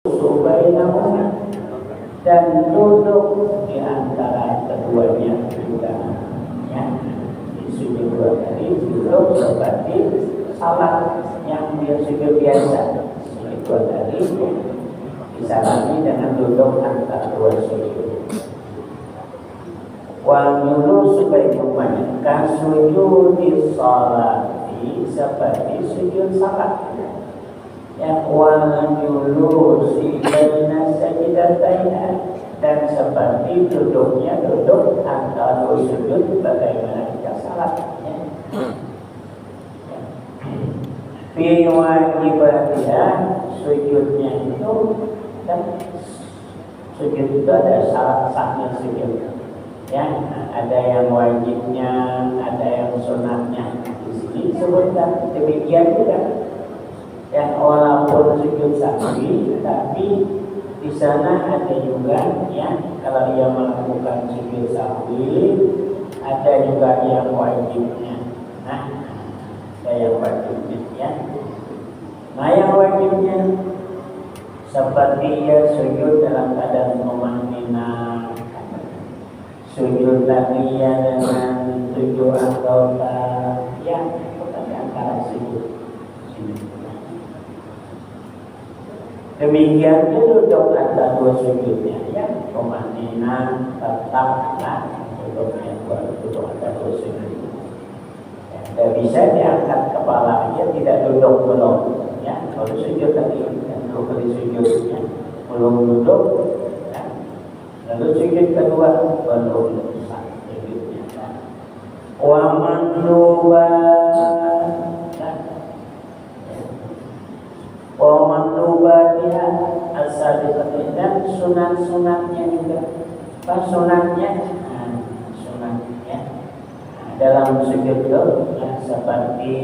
Subainahuma, dan duduk di antara keduanya juga, ya. Di sujud dua kali duduk seperti salat yang dia sujud biasa, sujud dua kali disalami dengan duduk antara dua sujud. Wa yulusu bainahuma kasujud di salati, seperti sujud salat. Ya, wa yulusi baina sajdatayha, dan seperti duduknya duduk antara dua sujud bagaimana kita salat, ya. Fi wajibatiha, sujudnya itu, dan sujud itu ada syarat-syaratnya sujud, ya. Ada yang wajibnya, ada yang sunatnya. Di sini disebutkan demikian juga. Ya, walaupun sujud sahwi, tapi di sana ada juga, ya, kalau ia melakukan sujud sahwi, ada juga yang wajibnya. Nah, ada yang wajibnya, ya. Nah, yang wajibnya seperti ia sujud dalam keadaan tumanninah, sujud tahiyah dengan 7 anggota, ya, bukan antara sujud. Demikian duduk antara dua sujudnya, ya, tumanninah tetaplah duduknya duduk antara dua sujud. Ya, tidak bisa diangkat kepala aja, tidak duduk belum, ya. Kalau sujud tadi, yang dua kali sujudnya belum duduk, ya. Lalu sujud kedua belum sah sujudnya. Wa mandubatiha as-sabiqah, dan sunat-sunatnya juga. Apa sunatnya? Sunatnya dalam sujud itu, ya, seperti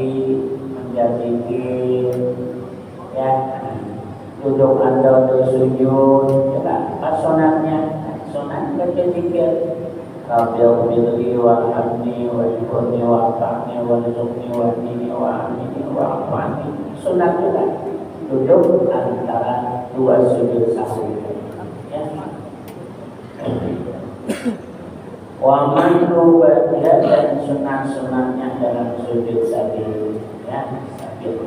menjadikan, ya, duduk atau sujud, ya, apa sunatnya? Sunat menjadikan Rabbil billi wa hamni wa ikhurni wa fa'ni wa rizukni wa nini wa amini wa afani. Sunat juga duduk antara dua sujud sahwi, ya. Wa mandubatiha, dan sunat-sunatnya dalam sujud sabil, ya, sabil,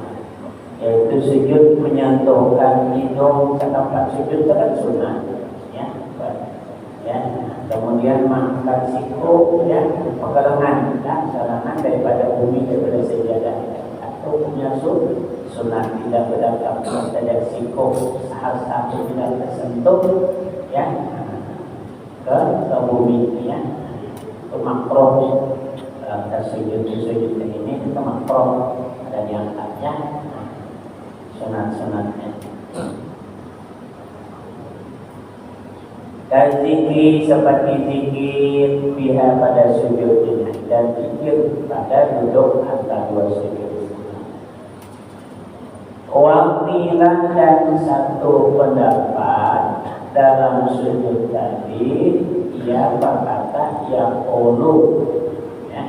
yaitu sujud menyentuhkan hidung. Tempat sujud itu kan sunat, ya, ya. Kemudian mengangkat siku, ya, pegangan, ya, serangan daripada bumi, daripada sejadah, atau punya sunat tidak berdasarkan saja siku satu tidak tersentuh, ya, ke bumi, ya. Itu makruh dalam sujud ini, itu makruh, ada yang angkatnya sunat-sunatnya. Dan zikir, seperti zikir biha pada sujud ini, dan zikir pada duduk antara dua sujud. Wakilah, dan satu pendapat dalam sujud tadi, ia berkata yang ulu, ya,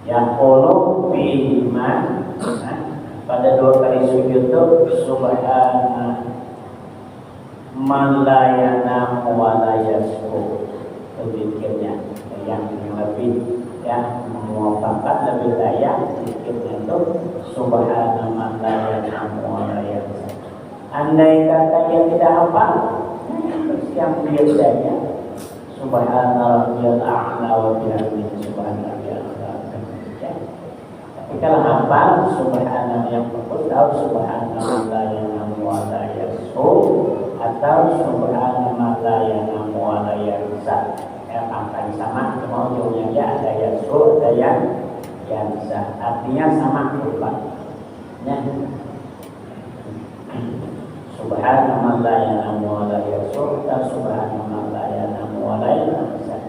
yang ulu bima, pada dua kali sujud itu subhana man la yanamu wa la yasku, zikirnya yang lebih, ya, memuafakat, lebih layak zikirnya itu subhana man la yanamu wa la yasku. Andai kata yang tidak hafal, yang biasanya subhana rabbiyal a'la wa bihamdihi subhana rabbiyal a'la, ya. Tapi kalau hafal subhana yang fokus, tahu subhana man la yanamu wa la yasku, atau subhana man la yanamu wa la yansa, ya, akan sama, cuma ujungnya aja ada yasku, ada yang yansa, artinya sama lupa, ya. Subhana man la yanamu wa la yasku, atau subhana man la yanamu wa la yansa.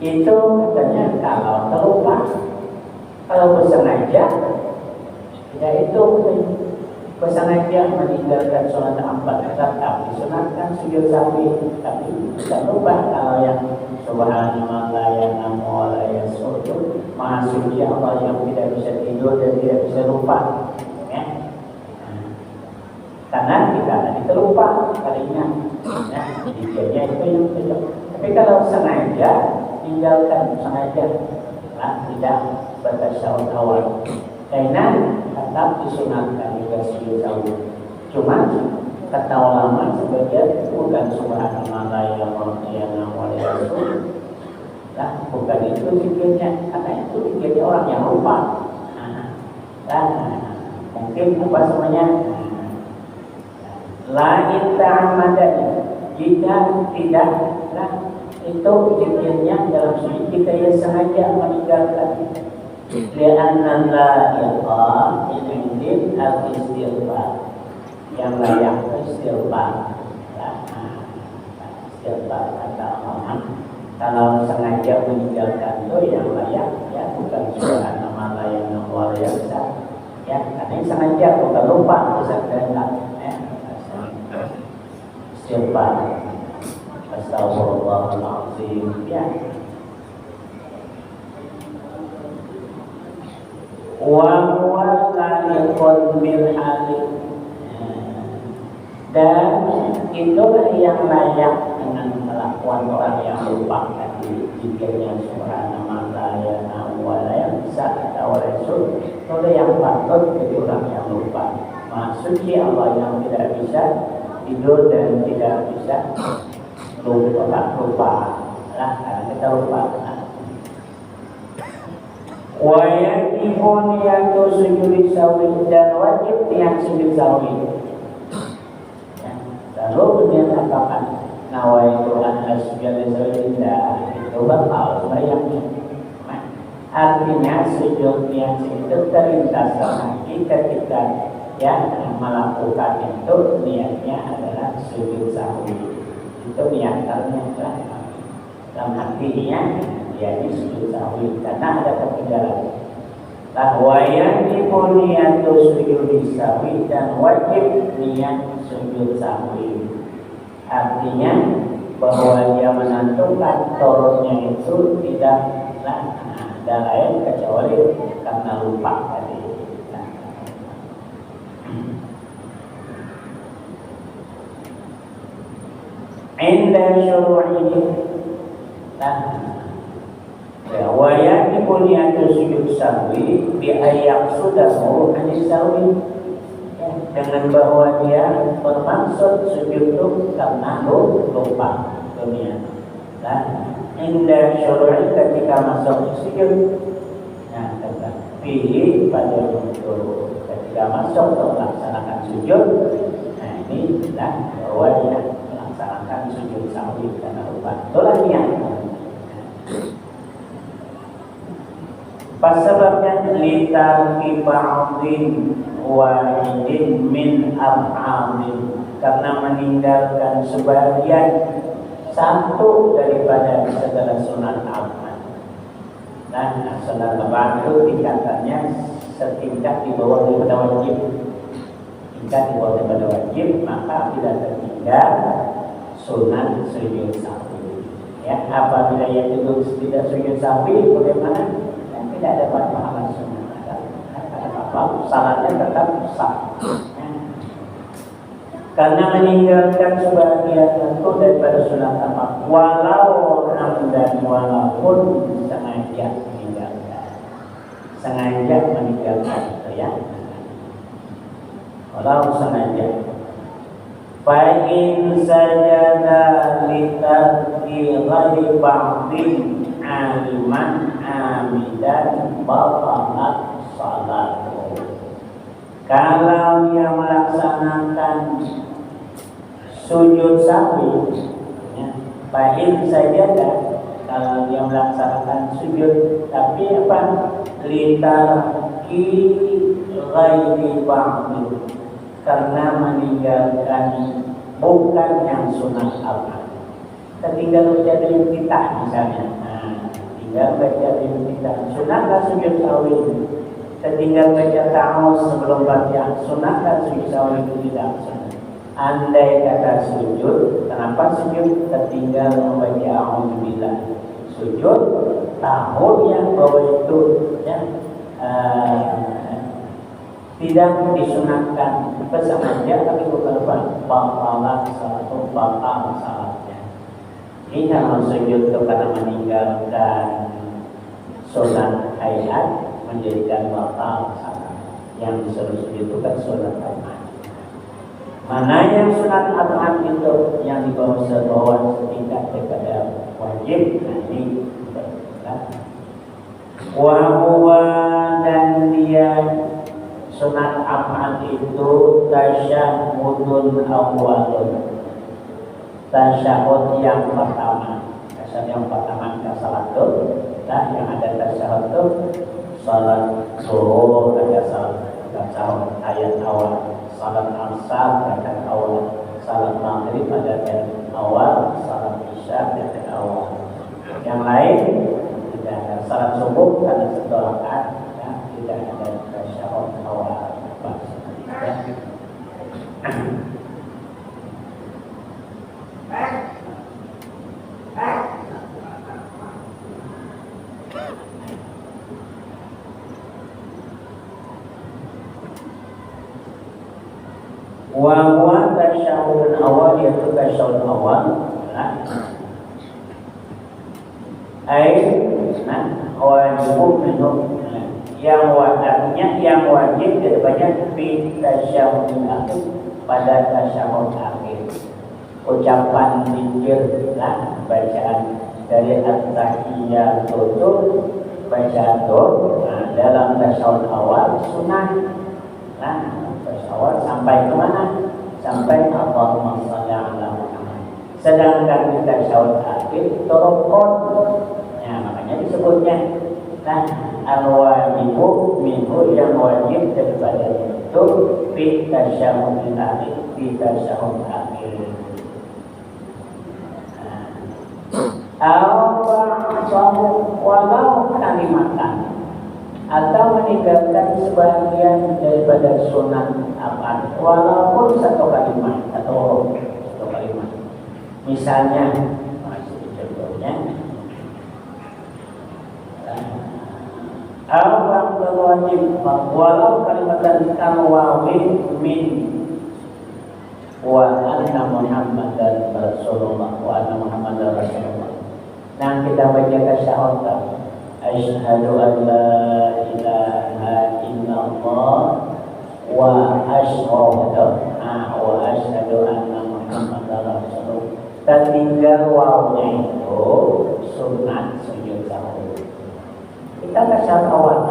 Itu katanya kalau terlupa, kalau bersengaja, ya itu bersengaja meninggalkan sholat 4 rakaat, disunatkan sujud sahwi, tapi tidak lupa. Kalau yang subhana man la yanamu wa la yasku, maha suci Allah yang tidak bisa tidur dan tidak bisa lupa, ya. Karena kita tadi terlupa kalinya, ya, dikirnya itu yang cocok. Tapi kalau sengaja tinggalkan sengaja, nah, tidak bertasyahud awal. Karena tetap disunatkan juga sujud sahwi. Cuma kata ulama sebagian bukan subhanallah yang mulia itu, nah, bukan itu pikirnya, karena itu pikirnya orang yang lupa. Nah, mungkin apa semuanya? Lain ta'amadan, jika tidak, nah, itu pikirnya dalam sujud kita yang sengaja meninggalkan. Li'anna la iqah indin al-istighfar, yang layak istighfar. Istighfar kata Allah, kalau sengaja meninggalkan itu yang layak, ya, bukan subhanallah yang luar biasa, ya, karena sengaja bukan lupa, bisa kehendak, ya. Istighfar, astagfirullahaladzim, ya. Wa huwa khaliqun bil halim, dan itulah yang layak dengan kelakuan orang yang lupa tadi. Jikanya subhanallah ya nawala yang bisa kita rasul, itu yang patut jadi orang yang lupa. Maksudnya Allah yang tidak bisa tidur dan tidak bisa lupa lah, karena kita lupa. Wa yakifun yang sujud sahwi, dan wajib yang sujud sahwi. Lalu kemudian katakan nawaitu an asjuda lillahi, itu batal bayangnya. Artinya sujud yang itu terlintas hati ketika yang melakukan itu niatnya adalah sujud sahwi. Itu niatannya dalam hatinya dia sujud sahwi karena ada ketinggalan. Bahwa yang niatu sujud sahwi, dan wajib niat sujud sahwi. Artinya bahwa dia menentukan turunnya itu tidaklah ada lain kecuali karena lupa tadi. Inda syuru'ihi, wa yajibu niatu sujud sahwi bi ayyak sudahu anis sahwi, dengan bahwa dia bermaksud sujud itu karena lupa dunia. Inda syuru'i, ketika masuk sujud, nah, pilih pada waktu ketika masuk untuk melaksanakan sujud, nah ini lah bahwa dia melaksanakan sujud sahwi karena lupa. Itulah niat. Pasababnya litarki ba'din wahidin min af'alin, karena meninggalkan sebagian satu daripada segala sunat amal. Nah, sunat amal itu tingkatannya setingkat di bawah daripada wajib. Tingkat di bawah daripada wajib, maka tidak tertinggal sunat sujud sahwi. Ya, apabila yang itu tidak sujud sahwi, bagaimana? Tidak ada pahala sunnah, ada apa? Salatnya tetap sah. Karena meninggalkan sebagian itu daripada sunat apa, walau dan walaupun sengaja meninggalkan, ya. Walau sengaja. Fa'in sajada litarki ghairi ba'din aliman amidan batalat salatuh. Kalau dia melaksanakan sujud sahwi, ya, fa'in sajada, kalau dia melaksanakan sujud, tapi apa? Litarki ghairi ba'din, karena meninggalkan bukan yang sunat al-Quran. Tinggal baca dari kita misalnya, tinggal baca dari kita, sunatlah sujud sahwi. Tinggal baca ta'awuz sebelum baca, sunatlah sujud sahwi itu tidak sunat. Andai kata sujud, kenapa sujud? Tertinggal membaca a'udzubillah. Sujud tahu yang bahwa itu, ya, tidak disunatkan bersengaja, tapi bukan batal salatnya. Ini kalau sujud itu karena meninggalkan sunat hayat menjadikan batal salat. Yang disuruh sujud itu kan sunat hayat. Mana yang sunat hayat itu yang di bawah setingkat daripada wajib nanti wa dan dia sunat amal itu tasyahudun awalun, tasyahud yang pertama. Tasyahud yang pertama salat itu, yang ada tasyahud itu salat zuhur ada tasyahud ayat awal, salat asar ayat awal, salat maghrib ada ayat awal, salat isya ayat awal. Yang lain tidak ada. Salat subuh ada satu rakaat, tidak ada tasyahud awal. Wa tasyahud awal yaitu tasyahud awal wajib minum yang wajibnya yang wajib daripada fi tasyahud akhir, pada tasyahud akhir ucapan zikir bacaan dari at-tahiyyat itu bacaan doa dalam tasyahud awal sunah. Tasyahud sampai ke mana? Sampai Allahumma shalli ala Muhammad. Sedangkan di tasyahud akhir torokon, makanya disebutnya al-wajibu minhu yang wajib daripada itu fi tasyahud akhir, fi tasyahud akhir. Walau kalimatan atau meninggalkan sebagian daripada sunat apa, walaupun satu kalimat atau satu kalimat. Misalnya, contohnya, al-wajib berwajib walau kalimatan kalwawi min wa anna Muhammadan Rasulullah wa anna Muhammadan Rasulullah. Nah, kita baca tasyahud asyhadu an la ilaha illallah wa asyhadu anna Muhammadan Rasulullah. Tertinggal wawnya itu sunat sujud sahwi. Kita tasyahud awal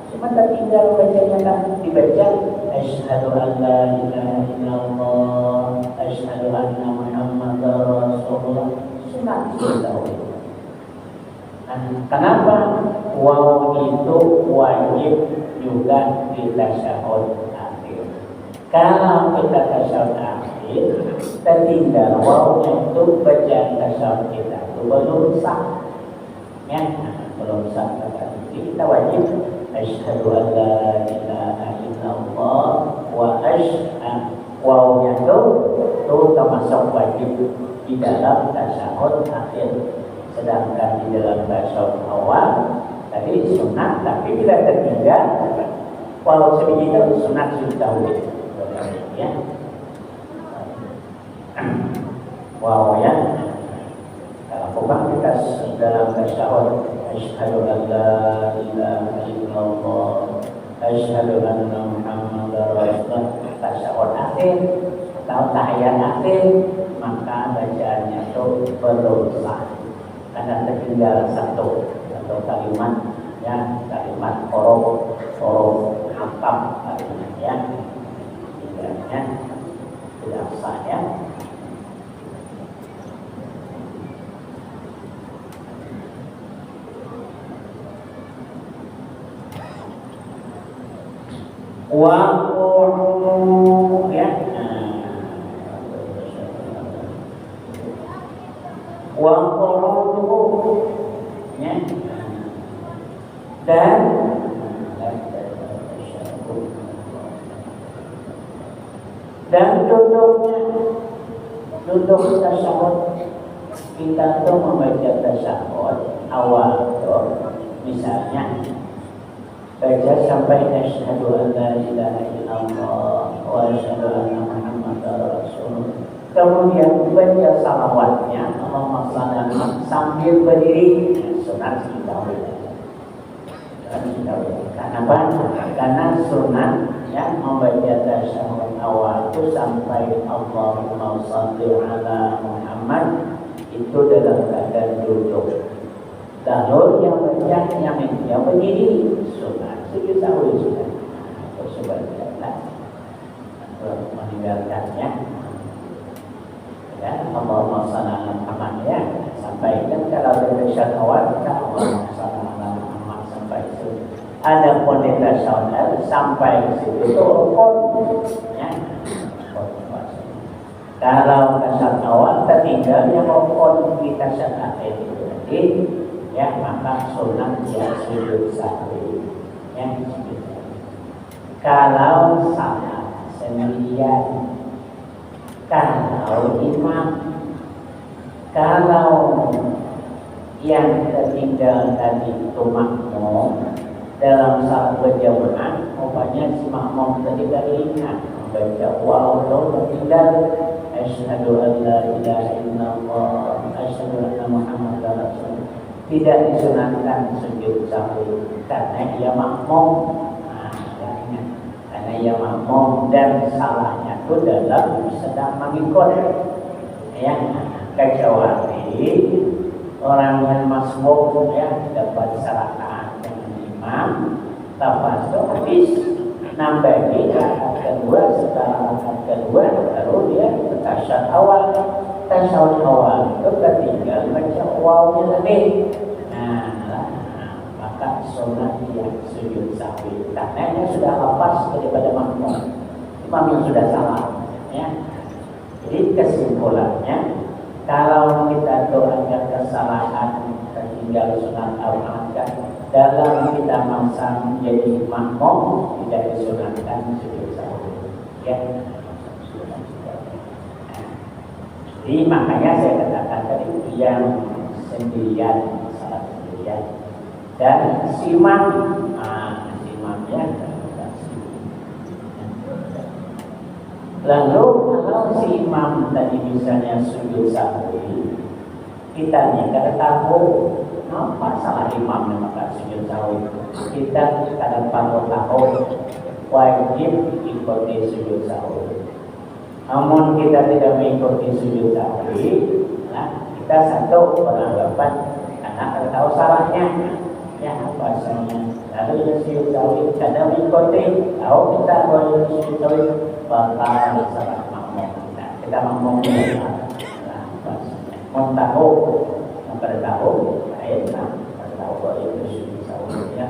cuma tertinggal bacanya dibaca asyhadu an la ilaha illallah asyhadu anna Muhammadan Rasulullah, sunat sujud sahwi. Kenapa? Waw itu wajib juga di tasyahud akhir. Kalau kita tasyahud akhir tertinggal wawnya itu bacaan tasyahud kita itu belum sah, belum sah. Jadi kita wajib asyhadu an la ilaha illallah wa wawnya itu termasuk wajib di dalam tasyahud akhir. Sedangkan di dalam tasyahud awal tadi sunat, tapi bila tertinggal walau sedikit sunat sudah ya. Wow ya. Kalau bukan kita dalam tasyahud asyhadu an la ilaha illallah asyhadu anna Muhammadar Rasulullah, tasyahud akhir atau tahiyat akhir, maka bacaannya itu belum sah. Karena tertinggal satu kalimat, kalimat huruf hakam kalimatnya, tinggalnya tidak sah ya. Dan duduk tasyahud kita tuh membaca tasyahud awal tuh misalnya baca sampai asyhadu an la ilaha illallah wa asyhadu anna muhammadar rasulullah. Kemudian baca salawatnya Allahumma shalli ala sambil berdiri, sunat kita. Kenapa? Karena sunat yang membaca tasyahud awal itu sampai Allahumma shalli ala Muhammad itu dalam keadaan duduk. Lalu yang baca yang berdiri sunat sujud sahwi sudah. Sebaliknya meninggalkannya. Ya, Allahumma shalli ala Muhammad ya. Sampai kan kalau baca tasyahud awal kita Allahumma shalli ala Muhammad sampai itu. Ada pun tasyahud sampai ke situ itu rukun ya. Kalau tasyahud awal tertinggal yang rukun di tasyahud akhir itu tadi ya, maka sunat ya sujud sahwi ya. Kalau salah sendirian, kalau imam, kalau yang tertinggal tadi itu makmum dalam saat berjamaah, umpamanya si makmum tadi ingat membaca wa'allahu tertinggal asyhadu an la ilaha illallah asyhadu anna muhammadar rasulullah, tidak disunatkan sujud sahwi karena ia makmum. Karena ia makmum dan salahnya itu dalam sedang mengikut ya, kecuali orang yang masbuk ya dapat syaratan dengan imam, lepas itu habis nambah di rakaat kedua, setelah rakaat kedua baru dia tasyahud awal itu ketinggal baca wawnya tadi. Maka sunat yang sujud sahwi karena dia sudah lepas daripada makmum, imam yang sudah salah ya. Jadi kesimpulannya, kalau kita doakan kesalahan tertinggal sunat al-akhir dalam kita masa menjadi makmum, tidak disunatkan sujud sahwi ya. Jadi makanya saya katakan tadi yang sendirian, salah sendirian dan simam, simamnya. Lalu kalau si imam tadi misalnya sujud sahwi, kita tidak tahu apa salah imam maka sujud sahwi, kita kadang tahu wajib ikuti sujud sahwi. Namun kita tidak mengikuti sujud sahwi, nah kita satu beranggapan karena tahu salahnya ya bahasanya. Lalu dia sujud sahwi kadang mengikuti, tahu kita boleh sujud sahwi bakal salah makmum kita makmum mau tahu pada tahu lain pada tahu bahwa itu sujud sahwi ya.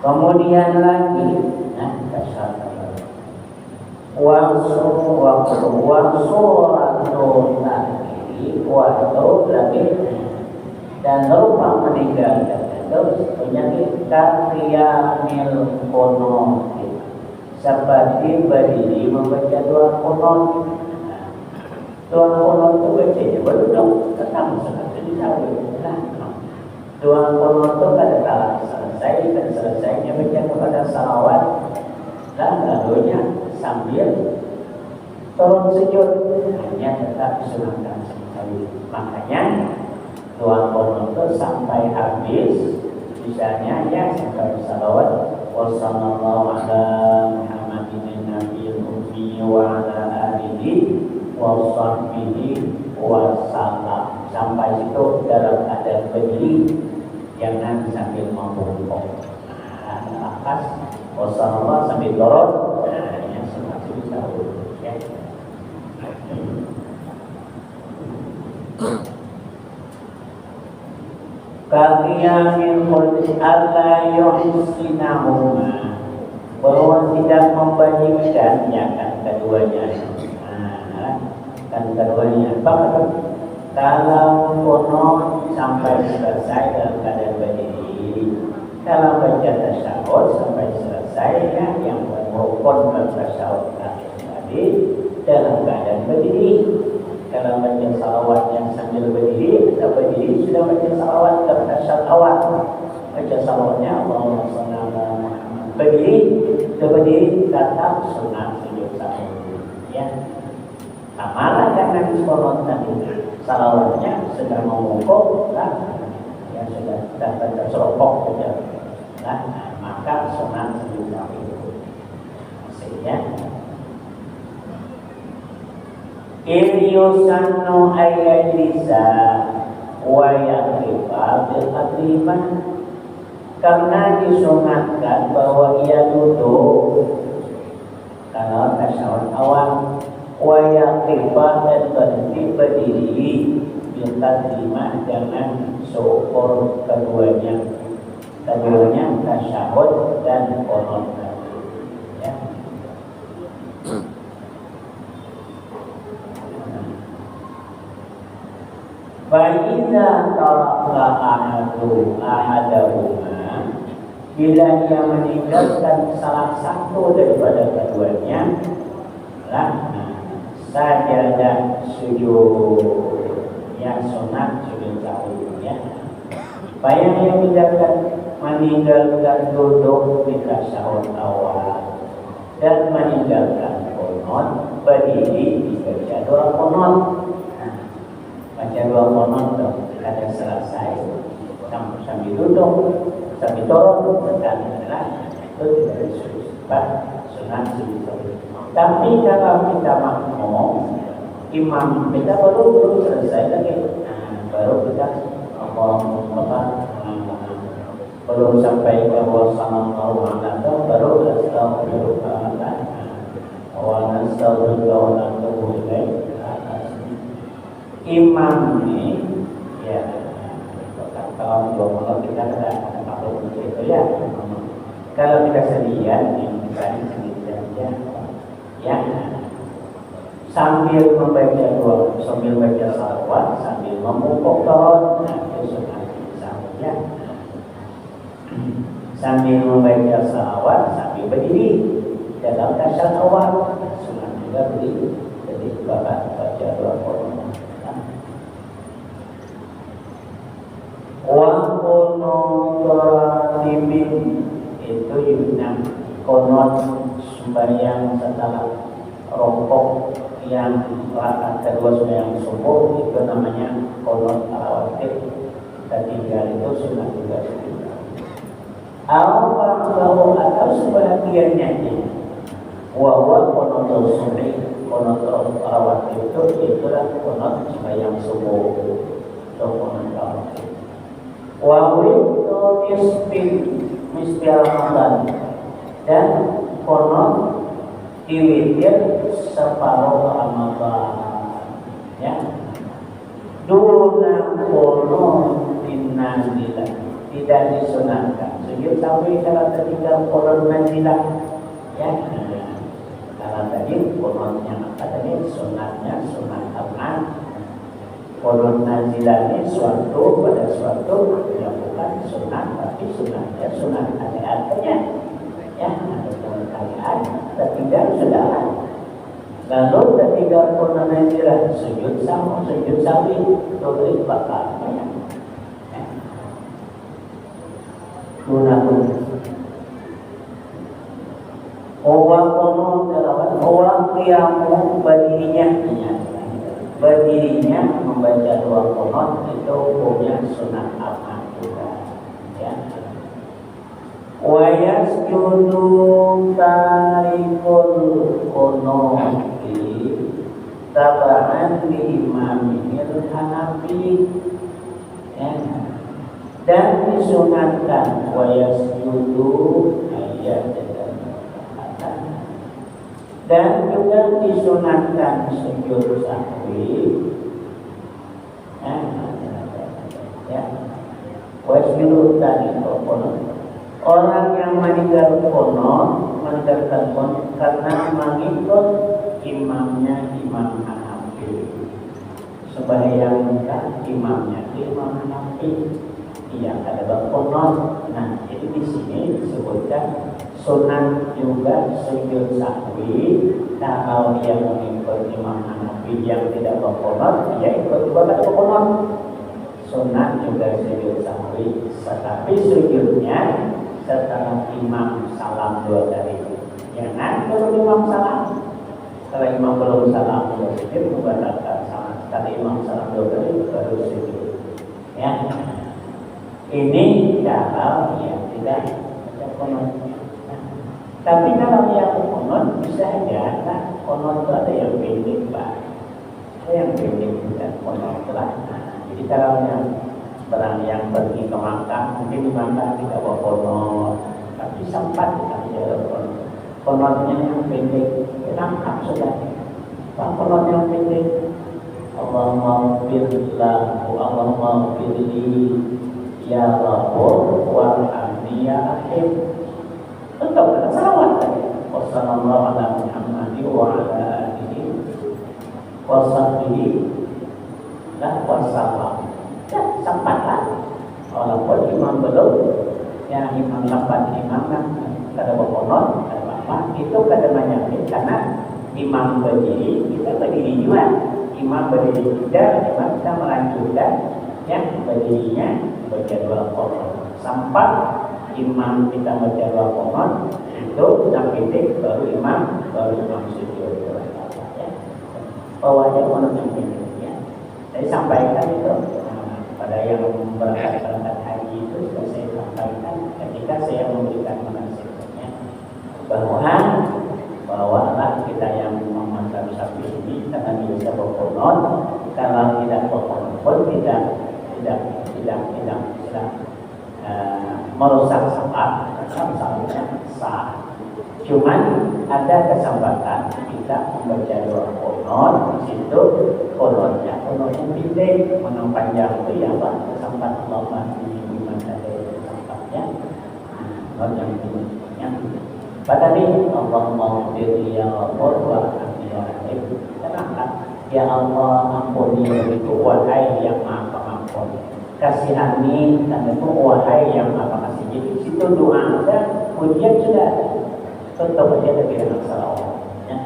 Kemudian lagi dan lupa meninggalkan itu penyakit karyamil kono seperti berdiri membaca doa kono. Doa kono itu bacanya baru dong tetap seperti disahwi. Doa kono itu kada selesai dan selesainya baca kepada salawat dan lalunya sambil turun sujud, hanya tetap disunahkan sekali. Makanya doa kono itu sampai habis, misalnya ya sampai salawat wassallallahu ala muhammadin nabiyil ummi wa ala alihi wa sahbihi wa sallam, sampai situ dalam keadaan berdiri, jangan sambil membungkuk. Lepas wassallallahu sambil dorong, yang seperti itu ya. Kaqiyamin qulti alla yuhsinahuma, bahwa tidak membaikkan ya kan keduanya. Kan keduanya kalau kono sampai selesai dalam keadaan berdiri, kalau baca tasyahud sampai selesai ya, yang rukun tasyahud tadi dalam keadaan berdiri. kalau baca salawat yang sambil berdiri atau berdiri sudah baca salawat kepada syalawat. Baca salawatnya Allahumma shalli ala Muhammad. Berdiri, sudah berdiri tetap sunat sujud sahwi. Ya. Amalah jangan disorot tadi. Salawatnya sedang memukul, ya sudah baca seropok saja. Maka sunat sujud sahwi. Maksudnya Iriusanno ayajlisa wa yaqifa bil qadimah, karena disunatkan bahwa ia duduk kalau tasyahud awal, wa yaqifa dan berhenti berdiri bil qadimah dengan seukur keduanya tasyahud dan qunut. Ya. Fa'idha taraka ahadahuma, bila ia meninggalkan salah satu daripada keduanya, sajadah sujud yang sunat sujud sahwi. Ya. Bayang yang meninggalkan duduk di tasyahud awal dan meninggalkan qunut, berdiri dibaca dua qunut. Baca dua qunut ada selesai sambil duduk, sambil turun dan itu tidak disebut sunat sujud sahwi. Tapi kalau kita makmum, imam kita baru selesai lagi, baru kita belum sampai ke sallallahu alaihi wasallam baru astagfirullah wa nastaghfiruka wa natubu ilaih. Imam ini ya kalau dua kita ada makhluk itu ya. Kalau kita sendirian yang sendirian ya sambil baca salawat sambil memukul tahun, itu sunat ya. Sambil membaca salawat sambil berdiri dalam tasyahud awal, sunat juga berdiri. Jadi Bapak baca dua qunut. Wa qunut itu yunam qunut sembahyang setelah rokok yang rakaat kedua sembahyang subuh, itu namanya qunut rawatib. Ketiga itu sunat juga. Atau sebagiannya wa qunut subhi, qunut rawatib itu itulah qunut sembahyang subuh atau qunut rawatib. Wa witu nisfi Ramadan, dan qunut diwitir separuh Ramadan. Ya. Duna qunut nazilah, tidak disunatkan sujud sahwi kalau tertinggal qunut nazilah. Ya. Kalau tadi qunutnya apa tadi? Sunatnya sunat aman. Qunut nazilah ini suatu yang bukan sunat, tapi sunatnya sunat ada-adanya. Ya, ada kalian tertinggal sudah. Lalu tertinggal qunut nazilah sujud sahwi tulis bakal ya. Gunakan Owa qunut dalam owa qiyamu berdirinya membaca dua qunut itu hukumnya sunat aman juga. Ya. Wa yasjudu tarikul qunuti taba'an li imamil Hanafi. Ya. Dan disunatkan wa yasjudu ayat dan juga disunatkan sujud sahwi. Ya. Wasjudu tadi qunut. Orang yang meninggal meninggalkan qunut karena mengikut imamnya Imam Hanafi. Sembahyang imamnya Imam Hanafi yang ada qunut. Nah, jadi di sini disebutkan Sunat juga sujud sahwi. Kalau dia mengikut Imam Hanafi yang tidak berqunut, dia ikut juga pada berqunut. Sunat juga sujud sahwi, tetapi sujudnya setelah imam salam 2 kali. Jangan kalau imam salam. Kalau imam belum salam baru sujud, membatalkan salam. Kalau imam salam 2 kali baru sujud. Ya, ini kalau yang tidak ada qunut. Tapi kalau yang qunut bisa aja, nah, qunut itu ada yang pendek, Pak. Ada yang pendek bukan qunut lah. Jadi kalau yang pergi ke Makkah, mungkin di Makkah tidak bawa qunut, tapi sempat kita jalan qunut. Qunutnya yang pendek, lengkap sudah. Qunut yang pendek, Allahumma firlahu, Allahumma firli, ya Rabbul warhamni ya Rahim. Tetap ada salawat tadi. Wassallallahu ala Muhammad wa ala alihi wa sahbihi dan wassalam. Ya, sempatlah. Walaupun imam belum, ya imam lambat imam kan kada berqunut, kada apa, itu kada menyampaikan karena imam berdiri, kita berdiri juga. Imam berdiri kita, imam kita melanjutkan yang berdirinya berjadwal qunut. Sampai imam kita berjadwal qunut itu sudah pendek baru imam sujud. Ya. Bawahnya qunut yang pendek. Ya. Saya sampaikan itu pada yang berangkat haji itu sudah saya sampaikan ketika saya memberikan manasiknya bahwa kita yang memandang sapi ini karena bisa berqunut, kalau tidak berqunut pun tidak merusak salat, salatnya sah. Cuman ada kesempatan kita membaca doa qunut, situ qunutnya pendek, panjang itu ya Pak, kesempatan Allah di mana ada kesempatnya. Qunut yang pendeknya. Pada ini Allahumma firli ya Rabbul warhamni ya Rahim. Kenapa? Ya Allah ampuni diriku wahai yang Maha Pengampun. Kasihani tandanya wahai yang Maha Kasih. Jadi situ doa ada, pujian sudah ada. Tetap aja ada dengan salawat. Ya.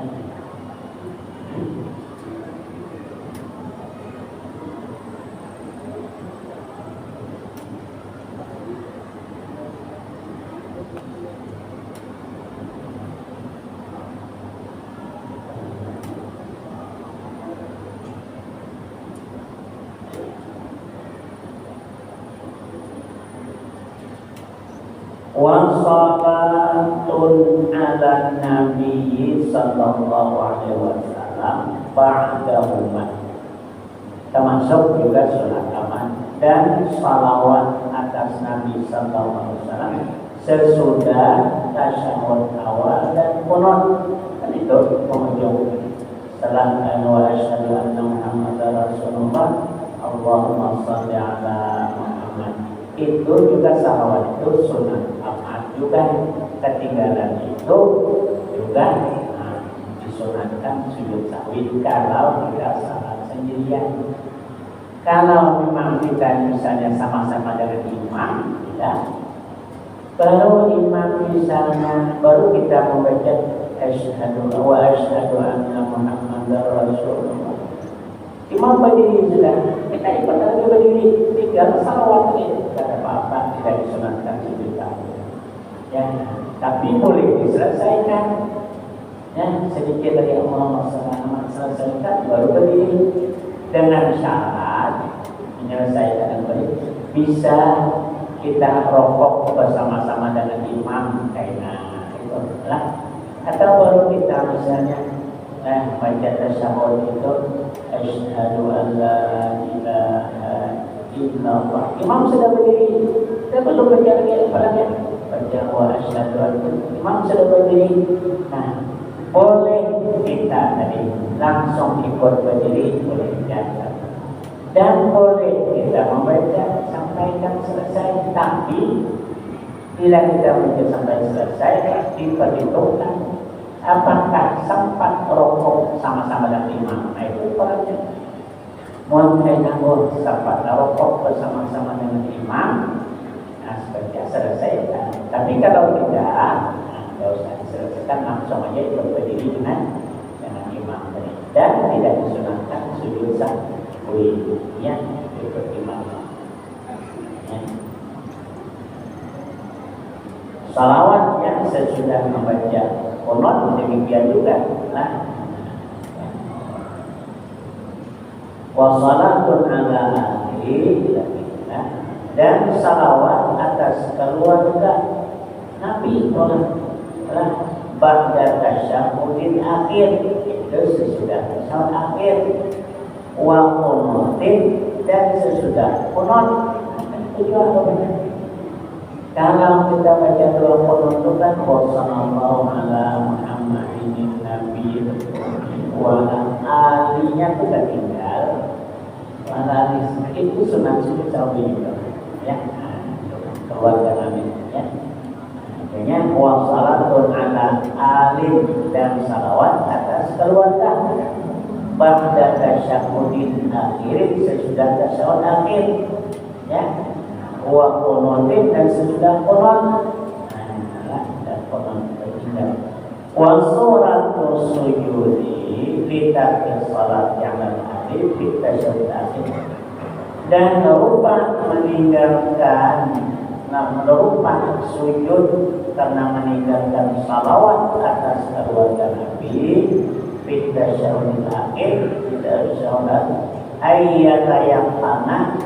Wassalatun ala Nabi sallallahu alaihi wasallam ba'dahuma, termasuk juga sholat aman dan salawat atas Nabi sallallahu alaihi wasallam sesudah tasyahud awal dan qunut. Kan itu penghujung salam wa asyhadu anna Muhammadar Rasulullah Allahumma shalli ala Muhammad. Itu juga salawat itu sunat amat juga, ketinggalan itu juga disunatkan sujud sahwi kalau kita salat sendirian. Kalau memang kita misalnya sama-sama dengan imam, tidak, baru imam misalnya baru kita membaca asyhadu wa asyhadu anna Muhammadar Rasulullah. Imam berdiri sudah, kita ikut lagi berdiri, tinggal salawat ini. Tidak apa-apa, tidak disunatkan sujud sahwi. Ya, tapi boleh diselesaikan. Ya, sedikit lagi Allahumma shalli selesaikan baru berdiri dengan syarat menyelesaikan yang baik. Bisa kita rokok bersama-sama dengan imam, kayaknya itu lah. Atau baru kita misalnya baca tasyahud itu asyhadu an la ilaha illallah. Imam sudah berdiri, kita belum baca lagi apalagi baca wa asyhadu an, imam sudah berdiri. Nah, boleh kita tadi langsung ikut berdiri, boleh jalan. Dan boleh kita membaca sampaikan selesai. Tapi bila kita baca sampai selesai, diperhitungkan apakah sempat rokok sama-sama dengan imam. Nah itu perannya. Mungkin sempat rokok bersama-sama dengan imam, nah seperti selesai. Tapi kalau tidak, kan langsung aja berdiri dengan imam tadi, dan tidak disunahkan sujud sahwi ya ikut imam ya. Salawat yang sesudah membaca qunut demikian juga nah. Wa salatun ala ahli dan salawat atas keluarga Nabi ba'da tasyahhudin akhir itu sesudah tasyahhud akhir wa qunutin dan sesudah qunut itu apa? Kalau kita baca doa qunut itu kan sallallahu ala Muhammadin nabi wa alinya itu kan tinggal wa itu sunat sujud sahwi juga ya keluarga Nabi ya. Makanya wa salatun ala alim dan salawat atas keluarga ba'da tasyahhudin akhir sesudah tasyahud akhir ya wa qunutin dan sesudah qunut dan qunut bertinggal wa suratus sujudi li tarki salat yang akhir fi tasyahud akhir dan rupa meninggalkan merupakan sujud karena meninggalkan salawat atas keluarga Nabi pada syahud akhir tidak syahud ayat yang tanah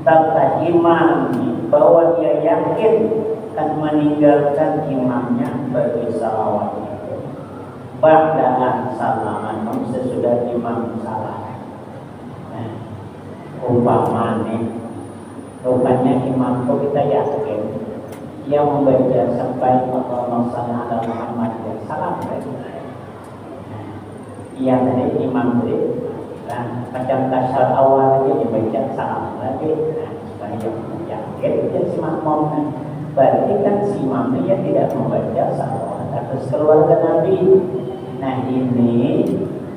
tata imam bahwa dia yakin akan meninggalkan imamnya bagi salawat itu ba'da salaman sesudah imam salam umpamanya rupanya imam itu kita yakin dia membaca sampai Allahumma shalli ala Muhammad dan salam yang tadi imam tadi macam tasyahud awal aja dibaca salam lagi supaya yakin dia si makmum berarti kan si imamnya ya tidak membaca salawat atas keluarga Nabi. Nah ini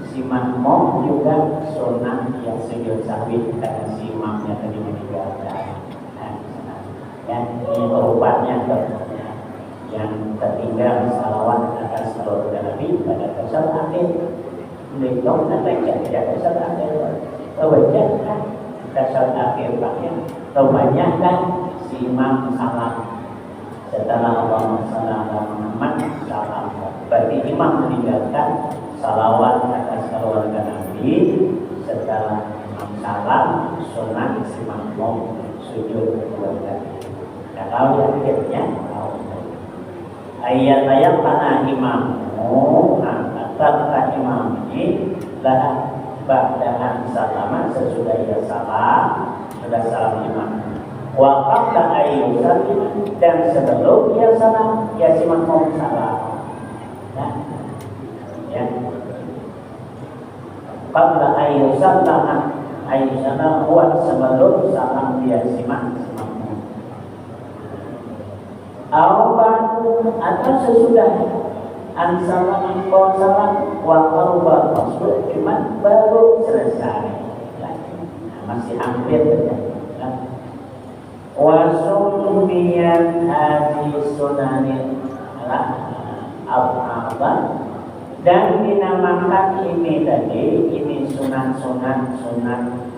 si makmum juga sunnah yang sujud sahwi karena si imamnya tadi meninggalkan. Yang ini berupanya yang tertinggal salawat atas keluarga Nabi pada tasyahud akhir. Beliau baca tidak tasyahud akhir, baca tasyahud akhir pakai kebanyakan si imam salam setelah Allahumma shalli ala Muhammad salam. Berarti imam meninggalkan salawat atas keluarga Nabi setelah imam salam sunnah si makmum sujud keluarga. Kalau akhirnya ayat-ayat tanah imammu serta imam ini lah ba'dahan salama sesudah ia salam sudah salam imam wa qabla ayyusalli dan sebelum ia salam ya si makmum salam ya qabla ayyusallam buat sebelum salam dia si makmum atau sesudah ansala engkau salam wa qaruba maksud cuma baru selesai masih hampir wa sunniyat hadis sunanin al-abad dan dinamakan ini tadi ini sunat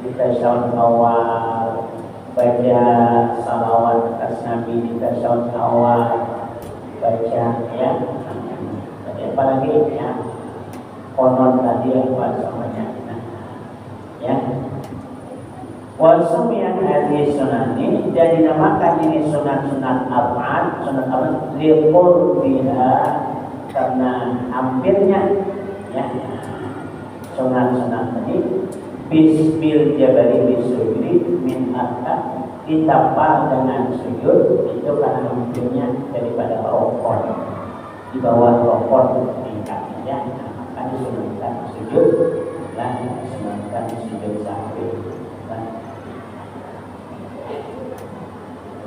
di tasyahud awal baca salawat atas Nabi di tasyahud awal baca ya apalagi ya konon tadi apa semuanya ya wasumiyat hadis sunani dan dinamakan ini sunat abad liqur biha karena hampirnya ya sunat tadi bisbil jabari bisujudi min atta ditambah dengan sujud itu karena hampirnya daripada rokok di bawah rokok tingkatnya akan disunahkan sujud dan disunahkan sujud sahwi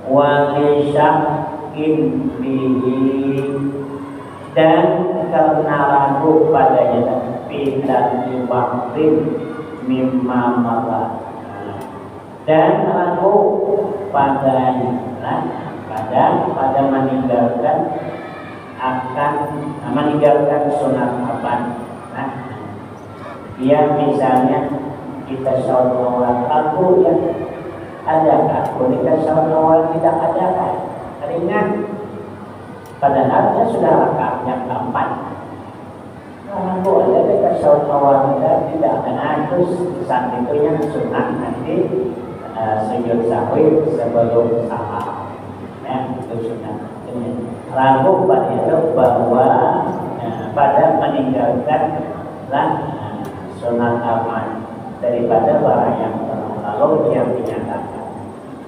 walisyakin bihi dan karena ragu padanya pindah diwaktin mimma marah dan ragu padanya pada dan meninggalkan sunat apa? Nah, dia misalnya kita syawal aku ya adakah? Kita syawal tidak adakah? Ringan. Padahal dia sudah rakaatnya 8. Kalau ada kita syawal tidak akan terus saat itu yang sunat nanti sujud sahwi sebelum salam. Ya, itu sunat. Ragu pada itu bahwa pada meninggalkan sunat aman daripada barang yang lalu yang dinyatakan.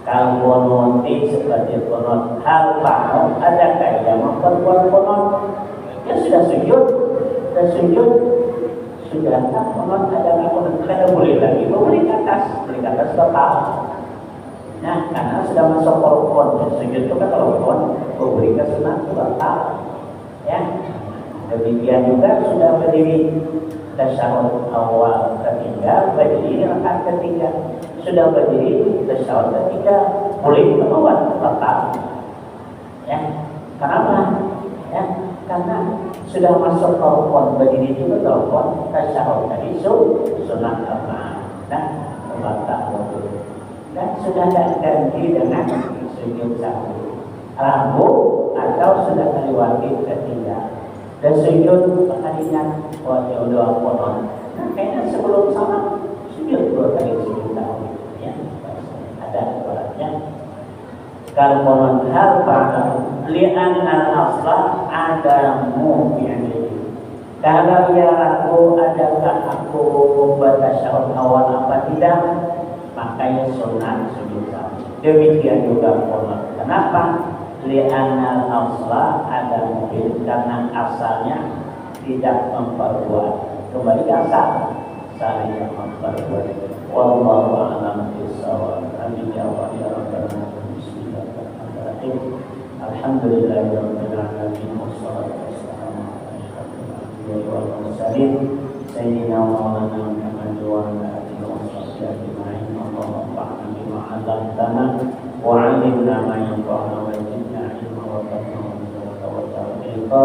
Kalau nanti seperti kunut hal paham ada kaidah memperbuat kunut, ya sudah sujud sudah tak kunut ada boleh lagi boleh ke atas total. Nah, karena sudah masuk rukun, sujud itu kan rukun, boleh ke sunat total. Ya, demikian juga sudah berdiri tasyahud awal ketiga, berdiri rakaat ketiga, sudah berdiri tasyahud ketiga, boleh melawat total. Ya, kenapa? Ya, karena sudah masuk rukun, berdiri itu rukun, tasyahud tadi sunat apa? Nah, total dan sudah tidak ganti dengan sujud sahwi. Ragu atau sudah terlewati ketiga. Dan sujud kalinya wajah doa konon. Nah, kayaknya sebelum salam sujud 2 kali sujud sahwi. Ya, ada ibaratnya. Kalau konon hal pada li'anna al-aslah adamu yang ini. Kalau ya ragu adakah aku bertasyahud awal apa tidak? Makanya sunat sujud sahwi. Demikian juga konon. Kenapa? Li'anal asla ada mungkin karena asalnya tidak memperbuat. Kembali ke asal, saya memperbuat. Wallahu a'lam bishawab. Amin ya rabbal alamin. Bismillahirrahmanirrahim. Alhamdulillahirabbil alamin wassalatu wassalamu ala asyrofil anbiya'i wal mursalin sayyidina maulana Muhammad wa ala alihi wa sahbihi ajma'in. Allahumma fa'alna bima 'allamtana wa 'allimna ma yanfa'una wa zidna 'ilma wa tawfiqa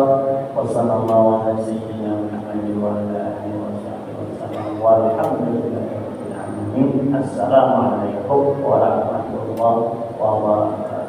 wa sallallahu ala sayyidina Muhammad wa ala alihi wa sahbihi wasallam walhamdulillahi rabbil alamin. Assalamualaikum warahmatullahi wabarakatuh.